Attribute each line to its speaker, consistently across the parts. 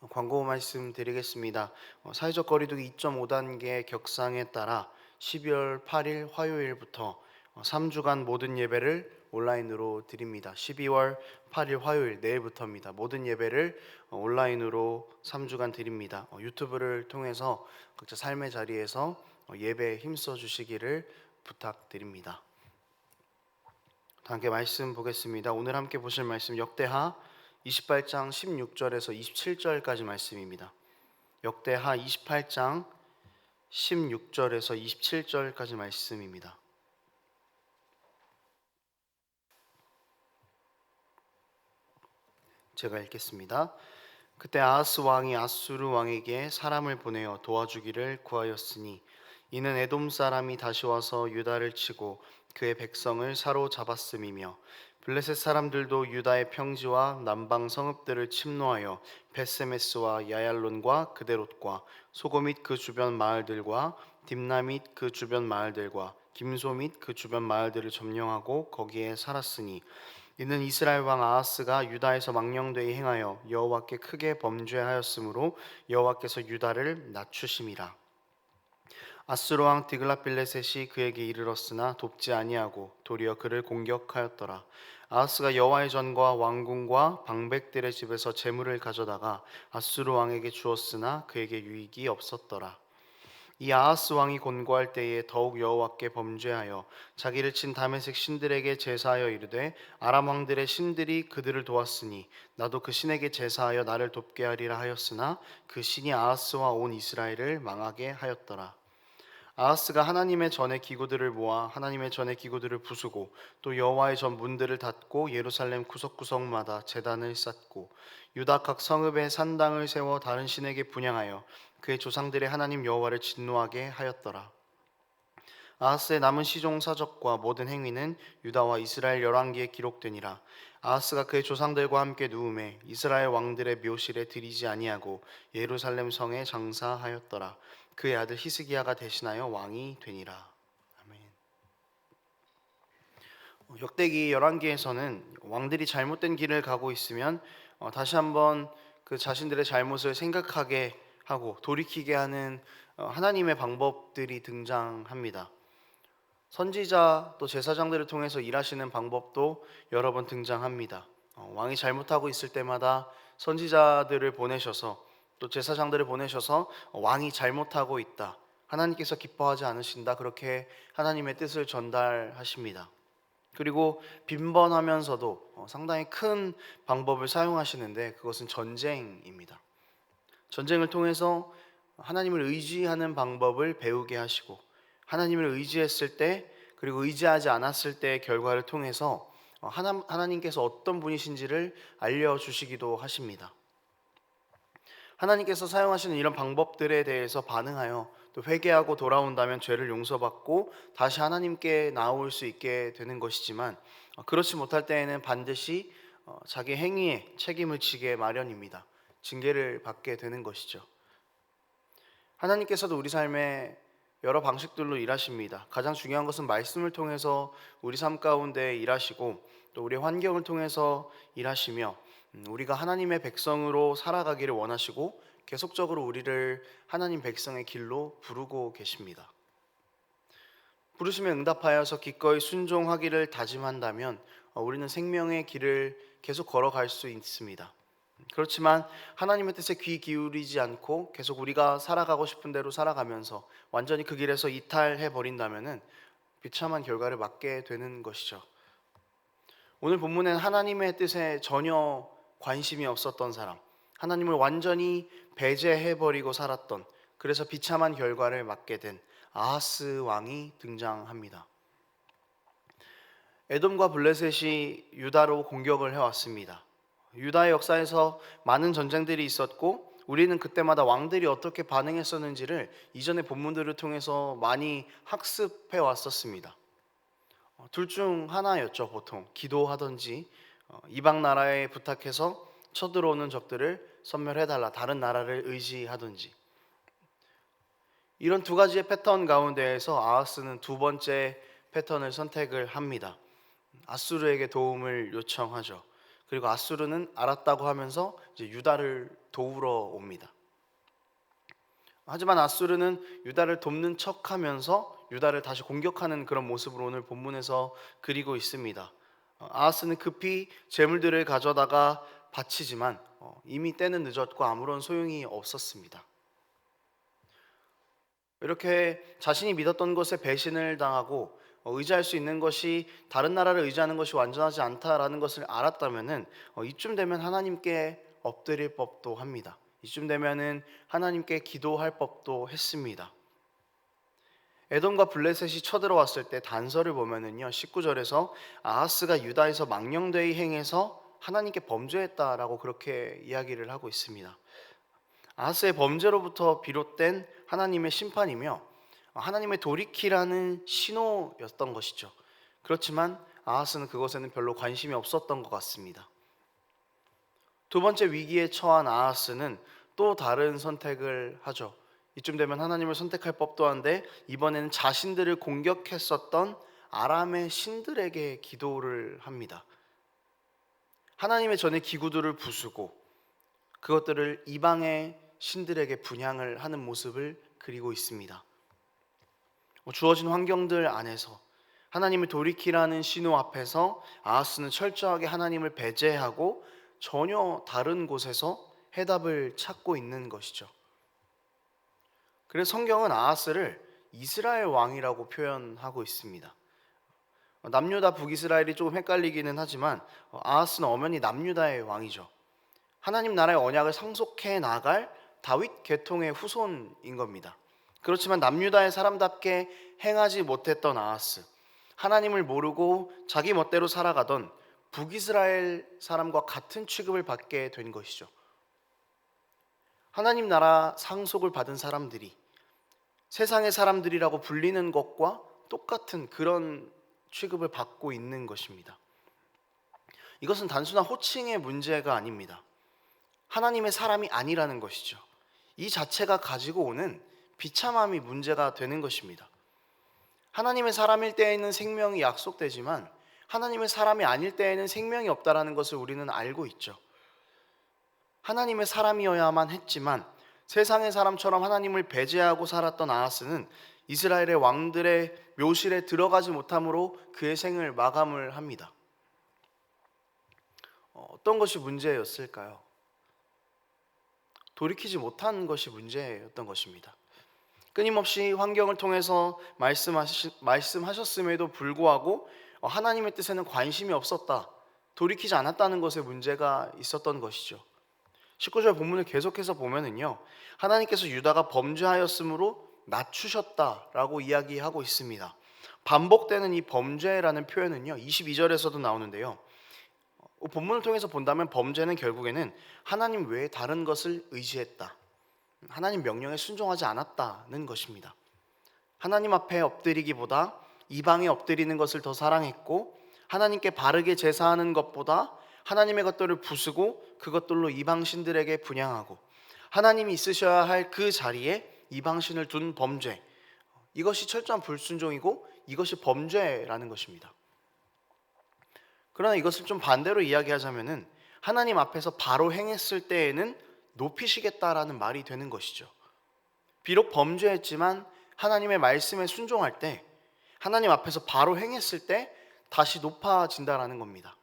Speaker 1: 광고 말씀 드리겠습니다. 사회적 거리두기 2.5단계 격상에 따라 12월 8일 화요일부터 3주간 모든 예배를 온라인으로 드립니다. 12월 8일 화요일 내일부터입니다. 모든 예배를 온라인으로 3주간 드립니다. 유튜브를 통해서 각자 삶의 자리에서 예배에 힘써 주시기를 부탁드립니다. 함께 말씀 보겠습니다. 오늘 함께 보실 말씀 역대하 28장 16절에서 27절까지 말씀입니다. 역대하 28장 16절에서 27절까지 말씀입니다. 제가 읽겠습니다. 그때 아하스 왕이 아수르 왕에게 사람을 보내어 도와주기를 구하였으니 이는 에돔 사람이 다시 와서 유다를 치고 그의 백성을 사로잡았음이며 블레셋 사람들도 유다의 평지와 남방 성읍들을 침노하여 베세메스와 야얄론과 그데롯과 소고 및 그 주변 마을들과 딥나 및 그 주변 마을들과 김소 및 그 주변 마을들을 점령하고 거기에 살았으니 이는 이스라엘 왕 아하스가 유다에서 망령되이 행하여 여호와께 크게 범죄하였으므로 여호와께서 유다를 낮추심이라. 아수르 왕 디글랏빌레셋이 그에게 이르렀으나 돕지 아니하고 도리어 그를 공격하였더라. 아하스가 여호와의 전과 왕궁과 방백들의 집에서 재물을 가져다가 아수르 왕에게 주었으나 그에게 유익이 없었더라. 이 아하스 왕이 곤고할 때에 더욱 여호와께 범죄하여 자기를 친 다메섹 신들에게 제사하여 이르되 아람 왕들의 신들이 그들을 도왔으니 나도 그 신에게 제사하여 나를 돕게 하리라 하였으나 그 신이 아하스와 온 이스라엘을 망하게 하였더라. 아하스가 하나님의 전의 기구들을 모아 하나님의 전의 기구들을 부수고 또 여호와의 전 문들을 닫고 예루살렘 구석구석마다 제단을 쌓고 유다 각 성읍에 산당을 세워 다른 신에게 분향하여 그의 조상들의 하나님 여호와를 진노하게 하였더라. 아하스의 남은 시종 사적과 모든 행위는 유다와 이스라엘 열왕기에 기록되니라. 아하스가 그의 조상들과 함께 누움에 이스라엘 왕들의 묘실에 들이지 아니하고 예루살렘 성에 장사하였더라. 그의 아들 히스기야가 대신하여 왕이 되니라. 아멘. 역대기 열왕기에서는 왕들이 잘못된 길을 가고 있으면 다시 한번 그 자신들의 잘못을 생각하게 하고 돌이키게 하는 하나님의 방법들이 등장합니다. 선지자 또 제사장들을 통해서 일하시는 방법도 여러 번 등장합니다. 왕이 잘못하고 있을 때마다 선지자들을 보내셔서 또 제사장들을 보내셔서 왕이 잘못하고 있다, 하나님께서 기뻐하지 않으신다, 그렇게 하나님의 뜻을 전달하십니다. 그리고 빈번하면서도 상당히 큰 방법을 사용하시는데 그것은 전쟁입니다. 전쟁을 통해서 하나님을 의지하는 방법을 배우게 하시고 하나님을 의지했을 때 그리고 의지하지 않았을 때의 결과를 통해서 하나님께서 어떤 분이신지를 알려주시기도 하십니다. 하나님께서 사용하시는 이런 방법들에 대해서 반응하여 또 회개하고 돌아온다면 죄를 용서받고 다시 하나님께 나올 수 있게 되는 것이지만 그렇지 못할 때에는 반드시 자기 행위에 책임을 지게 마련입니다. 징계를 받게 되는 것이죠. 하나님께서도 우리 삶에 여러 방식들로 일하십니다. 가장 중요한 것은 말씀을 통해서 우리 삶 가운데 일하시고 또 우리 환경을 통해서 일하시며 우리가 하나님의 백성으로 살아가기를 원하시고 계속적으로 우리를 하나님 백성의 길로 부르고 계십니다. 부르심에 응답하여서 기꺼이 순종하기를 다짐한다면 우리는 생명의 길을 계속 걸어갈 수 있습니다. 그렇지만 하나님의 뜻에 귀 기울이지 않고 계속 우리가 살아가고 싶은 대로 살아가면서 완전히 그 길에서 이탈해 버린다면은 비참한 결과를 맞게 되는 것이죠. 오늘 본문엔 하나님의 뜻에 전혀 관심이 없었던 사람, 하나님을 완전히 배제해 버리고 살았던, 그래서 비참한 결과를 맞게 된 아하스 왕이 등장합니다. 에돔과 블레셋이 유다로 공격을 해왔습니다. 유다의 역사에서 많은 전쟁들이 있었고 우리는 그때마다 왕들이 어떻게 반응했었는지를 이전의 본문들을 통해서 많이 학습해 왔었습니다. 둘 중 하나였죠. 보통 기도하든지 이방 나라에 부탁해서 쳐들어오는 적들을 섬멸해달라, 다른 나라를 의지하든지. 이런 두 가지의 패턴 가운데에서 아하스는 두 번째 패턴을 선택을 합니다. 아수르에게 도움을 요청하죠. 그리고 아수르는 알았다고 하면서 이제 유다를 도우러 옵니다. 하지만 아수르는 유다를 돕는 척하면서 유다를 다시 공격하는 그런 모습으로 오늘 본문에서 그리고 있습니다. 아하스는 급히 재물들을 가져다가 바치지만 이미 때는 늦었고 아무런 소용이 없었습니다. 이렇게 자신이 믿었던 것에 배신을 당하고 의지할 수 있는 것이 다른 나라를 의지하는 것이 완전하지 않다라는 것을 알았다면은 이쯤 되면 하나님께 엎드릴 법도 합니다. 이쯤 되면은 하나님께 기도할 법도 했습니다. 에돔과 블레셋이 쳐들어왔을 때 단서를 보면은요 19절에서 아하스가 유다에서 망령되이 행해서 하나님께 범죄했다라고 그렇게 이야기를 하고 있습니다. 아하스의 범죄로부터 비롯된 하나님의 심판이며 하나님의 돌이키라는 신호였던 것이죠. 그렇지만 아하스는 그것에는 별로 관심이 없었던 것 같습니다. 두 번째 위기에 처한 아하스는 또 다른 선택을 하죠. 이쯤 되면 하나님을 선택할 법도 한데 이번에는 자신들을 공격했었던 아람의 신들에게 기도를 합니다. 하나님의 전에 기구들을 부수고 그것들을 이방의 신들에게 분향을 하는 모습을 그리고 있습니다. 주어진 환경들 안에서 하나님을 돌이키라는 신호 앞에서 아하스는 철저하게 하나님을 배제하고 전혀 다른 곳에서 해답을 찾고 있는 것이죠. 그래서 성경은 아하스를 이스라엘 왕이라고 표현하고 있습니다. 남유다 북이스라엘이 조금 헷갈리기는 하지만 아하스는 엄연히 남유다의 왕이죠. 하나님 나라의 언약을 상속해 나갈 다윗 계통의 후손인 겁니다. 그렇지만 남유다의 사람답게 행하지 못했던 아하스, 하나님을 모르고 자기 멋대로 살아가던 북이스라엘 사람과 같은 취급을 받게 된 것이죠. 하나님 나라 상속을 받은 사람들이 세상의 사람들이라고 불리는 것과 똑같은 그런 취급을 받고 있는 것입니다. 이것은 단순한 호칭의 문제가 아닙니다. 하나님의 사람이 아니라는 것이죠. 이 자체가 가지고 오는 비참함이 문제가 되는 것입니다. 하나님의 사람일 때에는 생명이 약속되지만 하나님의 사람이 아닐 때에는 생명이 없다라는 것을 우리는 알고 있죠. 하나님의 사람이어야만 했지만 세상의 사람처럼 하나님을 배제하고 살았던 아하스는 이스라엘의 왕들의 묘실에 들어가지 못함으로 그의 생을 마감을 합니다. 어떤 것이 문제였을까요? 돌이키지 못한 것이 문제였던 것입니다. 끊임없이 환경을 통해서 말씀하셨음에도 불구하고 하나님의 뜻에는 관심이 없었다, 돌이키지 않았다는 것에 문제가 있었던 것이죠. 19절 본문을 계속해서 보면은요 하나님께서 유다가 범죄하였으므로 낮추셨다라고 이야기하고 있습니다. 반복되는 이 범죄라는 표현은요 22절에서도 나오는데요, 본문을 통해서 본다면 범죄는 결국에는 하나님 외에 다른 것을 의지했다, 하나님 명령에 순종하지 않았다는 것입니다. 하나님 앞에 엎드리기보다 이방에 엎드리는 것을 더 사랑했고 하나님께 바르게 제사하는 것보다 하나님의 것들을 부수고 그것들로 이방신들에게 분향하고 하나님이 있으셔야 할 그 자리에 이방신을 둔 범죄, 이것이 철저한 불순종이고 이것이 범죄라는 것입니다. 그러나 이것을 좀 반대로 이야기하자면은 하나님 앞에서 바로 행했을 때에는 높이시겠다라는 말이 되는 것이죠. 비록 범죄했지만 하나님의 말씀에 순종할 때 하나님 앞에서 바로 행했을 때 다시 높아진다라는 겁니다.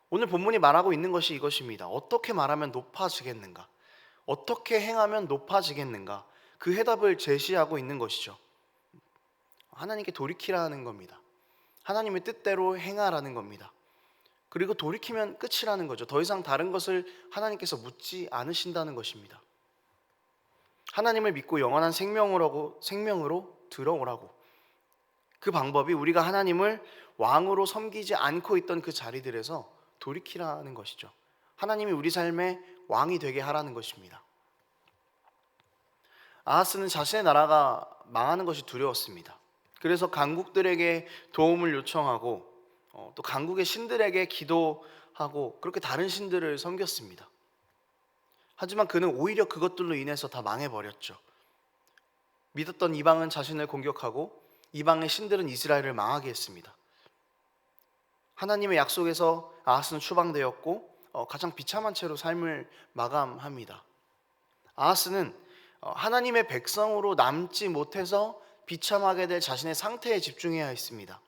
Speaker 1: 오늘 본문이 말하고 있는 것이 이것입니다. 어떻게 말하면 높아지겠는가? 어떻게 행하면 높아지겠는가? 그 해답을 제시하고 있는 것이죠. 하나님께 돌이키라는 겁니다. 하나님의 뜻대로 행하라는 겁니다. 그리고 돌이키면 끝이라는 거죠. 더 이상 다른 것을 하나님께서 묻지 않으신다는 것입니다. 하나님을 믿고 영원한 생명으로 들어오라고. 그 방법이 우리가 하나님을 왕으로 섬기지 않고 있던 그 자리들에서 돌이키라는 것이죠. 하나님이 우리 삶의 왕이 되게 하라는 것입니다. 아하스는 자신의 나라가 망하는 것이 두려웠습니다. 그래서 강국들에게 도움을 요청하고 또 강국의 신들에게 기도하고 그렇게 다른 신들을 섬겼습니다. 하지만 그는 오히려 그것들로 인해서 다 망해버렸죠. 믿었던 이방은 자신을 공격하고 이방의 신들은 이스라엘을 망하게 했습니다. 하나님의 약속에서 아하스는 추방되었고 가장 비참한 채로 삶을 마감합니다. 아하스는 하나님의 백성으로 남지 못해서 비참하게 될 자신의 상태에 집중해야 했습니다.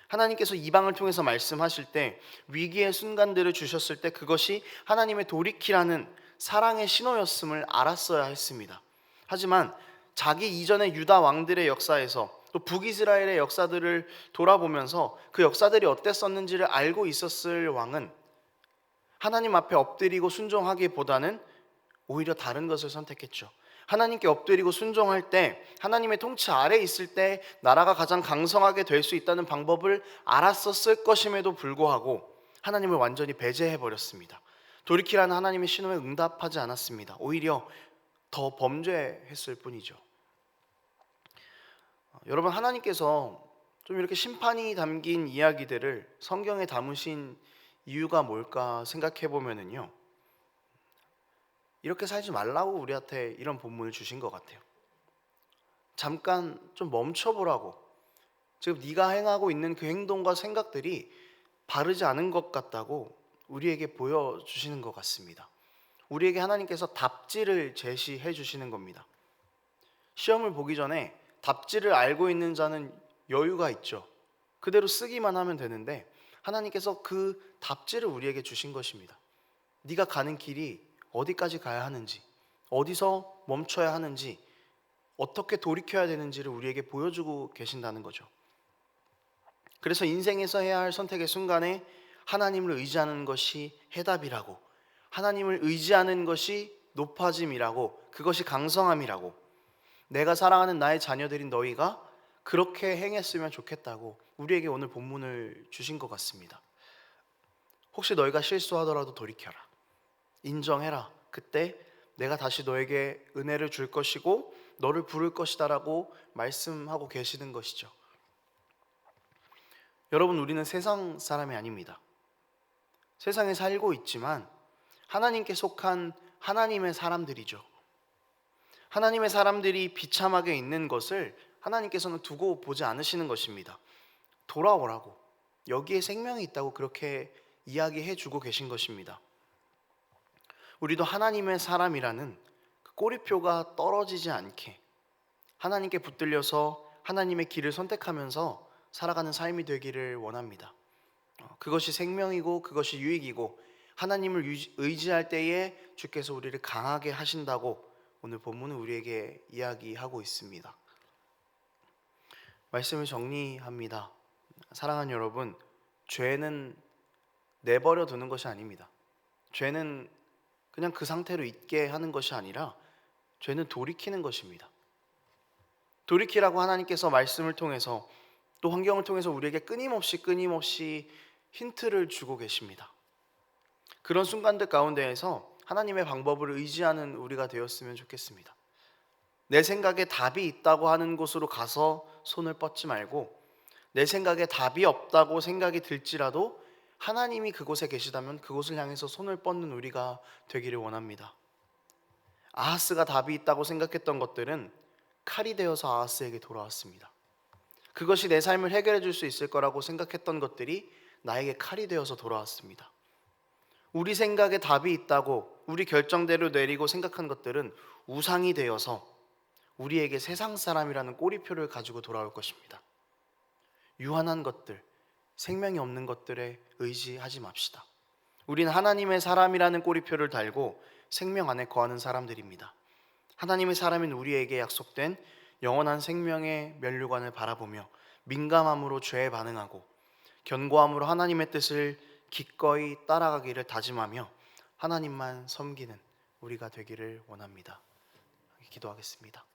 Speaker 1: 하나님께서 이방을 통해서 말씀하실 때, 위기의 순간들을 주셨을 때 그것이 하나님의 돌이키라는 사랑의 신호였음을 알았어야 했습니다. 하지만 자기 이전의 유다 왕들의 역사에서 또 북이스라엘의 역사들을 돌아보면서 그 역사들이 어땠었는지를 알고 있었을 왕은 하나님 앞에 엎드리고 순종하기보다는 오히려 다른 것을 선택했죠. 하나님께 엎드리고 순종할 때, 하나님의 통치 아래에 있을 때 나라가 가장 강성하게 될 수 있다는 방법을 알았었을 것임에도 불구하고 하나님을 완전히 배제해버렸습니다. 돌이키라는 하나님의 신호에 응답하지 않았습니다. 오히려 더 범죄했을 뿐이죠. 여러분, 하나님께서 좀 이렇게 심판이 담긴 이야기들을 성경에 담으신 이유가 뭘까 생각해 보면은요, 이렇게 살지 말라고 우리한테 이런 본문을 주신 것 같아요. 잠깐 좀 멈춰보라고. 지금 네가 행하고 있는 그 행동과 생각들이 바르지 않은 것 같다고 우리에게 보여주시는 것 같습니다. 우리에게 하나님께서 답지를 제시해 주시는 겁니다. 시험을 보기 전에 답지를 알고 있는 자는 여유가 있죠. 그대로 쓰기만 하면 되는데 하나님께서 그 답지를 우리에게 주신 것입니다. 네가 가는 길이 어디까지 가야 하는지, 어디서 멈춰야 하는지, 어떻게 돌이켜야 되는지를 우리에게 보여주고 계신다는 거죠. 그래서 인생에서 해야 할 선택의 순간에 하나님을 의지하는 것이 해답이라고, 하나님을 의지하는 것이 높아짐이라고, 그것이 강성함이라고, 내가 사랑하는 나의 자녀들인 너희가 그렇게 행했으면 좋겠다고 우리에게 오늘 본문을 주신 것 같습니다. 혹시 너희가 실수하더라도 돌이켜라. 인정해라. 그때 내가 다시 너에게 은혜를 줄 것이고 너를 부를 것이다라고 말씀하고 계시는 것이죠. 여러분, 우리는 세상 사람이 아닙니다. 세상에 살고 있지만 하나님께 속한 하나님의 사람들이죠. 하나님의 사람들이 비참하게 있는 것을 하나님께서는 두고 보지 않으시는 것입니다. 돌아오라고, 여기에 생명이 있다고 그렇게 이야기해 주고 계신 것입니다. 우리도 하나님의 사람이라는 그 꼬리표가 떨어지지 않게 하나님께 붙들려서 하나님의 길을 선택하면서 살아가는 삶이 되기를 원합니다. 그것이 생명이고 그것이 유익이고 하나님을 의지할 때에 주께서 우리를 강하게 하신다고 오늘 본문은 우리에게 이야기하고 있습니다. 말씀을 정리합니다. 사랑하는 여러분, 죄는 내버려 두는 것이 아닙니다. 죄는 그냥 그 상태로 있게 하는 것이 아니라 죄는 돌이키는 것입니다. 돌이키라고 하나님께서 말씀을 통해서 또 환경을 통해서 우리에게 끊임없이 힌트를 주고 계십니다. 그런 순간들 가운데에서 하나님의 방법을 의지하는 우리가 되었으면 좋겠습니다. 내 생각에 답이 있다고 하는 곳으로 가서 손을 뻗지 말고, 내 생각에 답이 없다고 생각이 들지라도 하나님이 그곳에 계시다면 그곳을 향해서 손을 뻗는 우리가 되기를 원합니다. 아하스가 답이 있다고 생각했던 것들은 칼이 되어서 아하스에게 돌아왔습니다. 그것이 내 삶을 해결해 줄 수 있을 거라고 생각했던 것들이 나에게 칼이 되어서 돌아왔습니다. 우리 생각에 답이 있다고 우리 결정대로 내리고 생각한 것들은 우상이 되어서 우리에게 세상 사람이라는 꼬리표를 가지고 돌아올 것입니다. 유한한 것들, 생명이 없는 것들에 의지하지 맙시다. 우리는 하나님의 사람이라는 꼬리표를 달고 생명 안에 거하는 사람들입니다. 하나님의 사람인 우리에게 약속된 영원한 생명의 면류관을 바라보며 민감함으로 죄에 반응하고 견고함으로 하나님의 뜻을 기꺼이 따라가기를 다짐하며 하나님만 섬기는 우리가 되기를 원합니다. 기도하겠습니다.